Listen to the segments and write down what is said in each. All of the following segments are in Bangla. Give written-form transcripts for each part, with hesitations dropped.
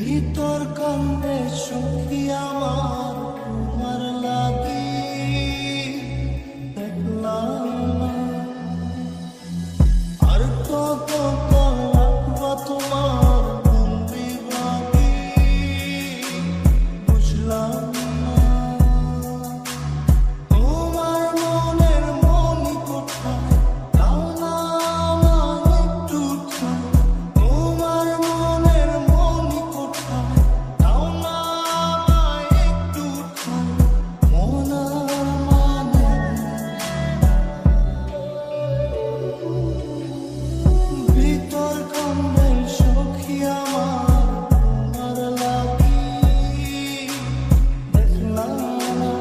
ভিতর কান্দে সখী আমার তোমার লাগি দেখলাম না। আর কত রাখবা তোমার বন্দি বাকি বুঝলাম না। তোমার মনের মনি কোথায় দাও না আমায় একটু ঠাঁই। তোমার মনের মনি কোথায় দাও না আমায় একটু ঠাঁই। মন আর মানে ভিতর কান্দে সখী আমার তোমার লাগি দেখলাম না।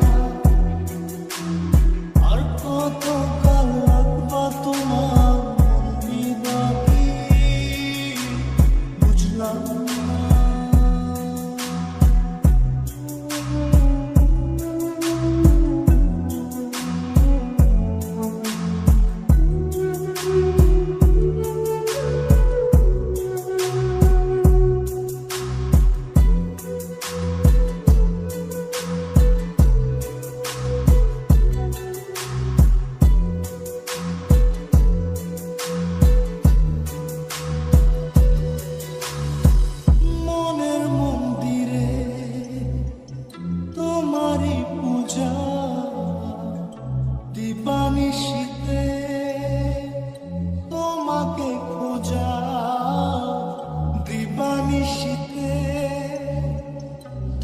আর কত কাল রাখবা তোমার বন্দি বাকি বুঝলাম না। মনের মন্দিরে তোমারই পূজা দিবানিশীতে তোমাকে খোঁজা দিবানিশীতে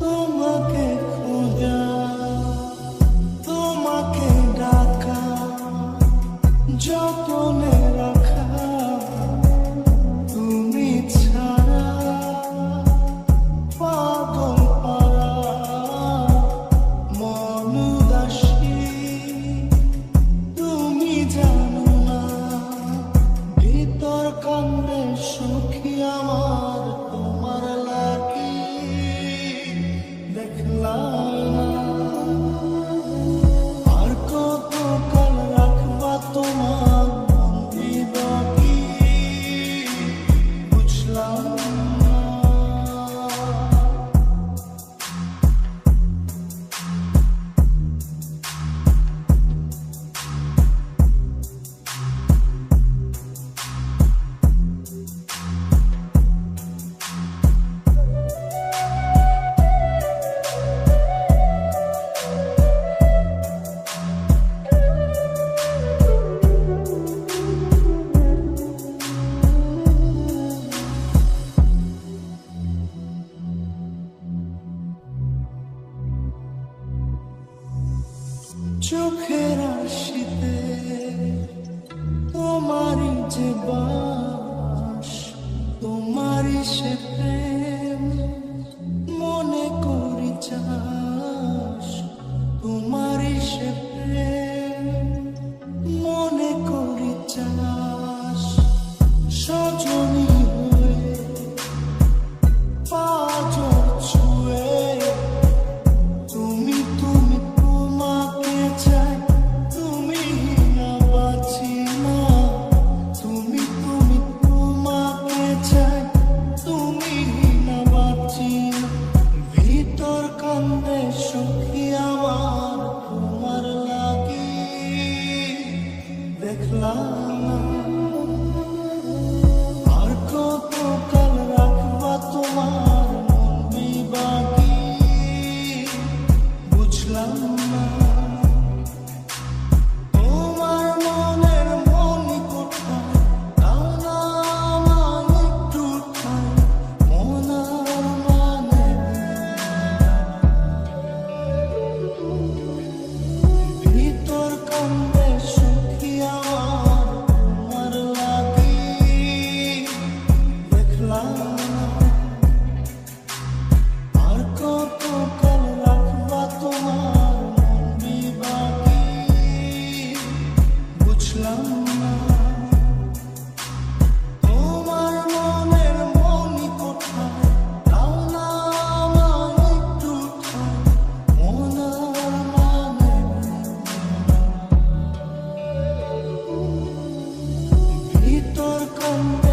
তোমাকে খোঁজা তোমাকে ডাকা যতনে রাখা তুমি ছাড়া পাগল পারা মন উদাসী তুমি জানো না। ভিতর কান্দে সখী আমার তোমার লাগি দেখলাম না। আর কত কাল রাখবা তোমার বন্দি বাকি বুঝলাম না। চোখের আশিতে তোমারই যে বাস তোমারই সে প্রেম মনে করি চাস। তোমারই সে প্রেম মনে করি চাস। সজনী হয়ে পাঁজর ছুঁয়ে তুমি তুমি তোমাকে চাই। তুমি না বাঁচি না তুমি তুমি তোমাকে চাই। তুমি না বাঁচি না। ভিতর কান্দে সখী আমার তোমার লাগি দেখলাম না। আর কত কাল রাখবা তোমার বন্দি বাকি বুঝলাম না। তোমার মনের মনি কোথায় দাও না আমায় একটু ঠাঁই। মন আর মানে ভিতর কান্দে সখী আমার তোমার লাগি দেখলাম না। আর কত কাল রাখবা তোমার বন্দি বাকি বুঝলাম না। তোমার মনের মনি কোথায় দাও না আমায় একটু ঠাঁই। মন আর মানে ভিতর কান্দে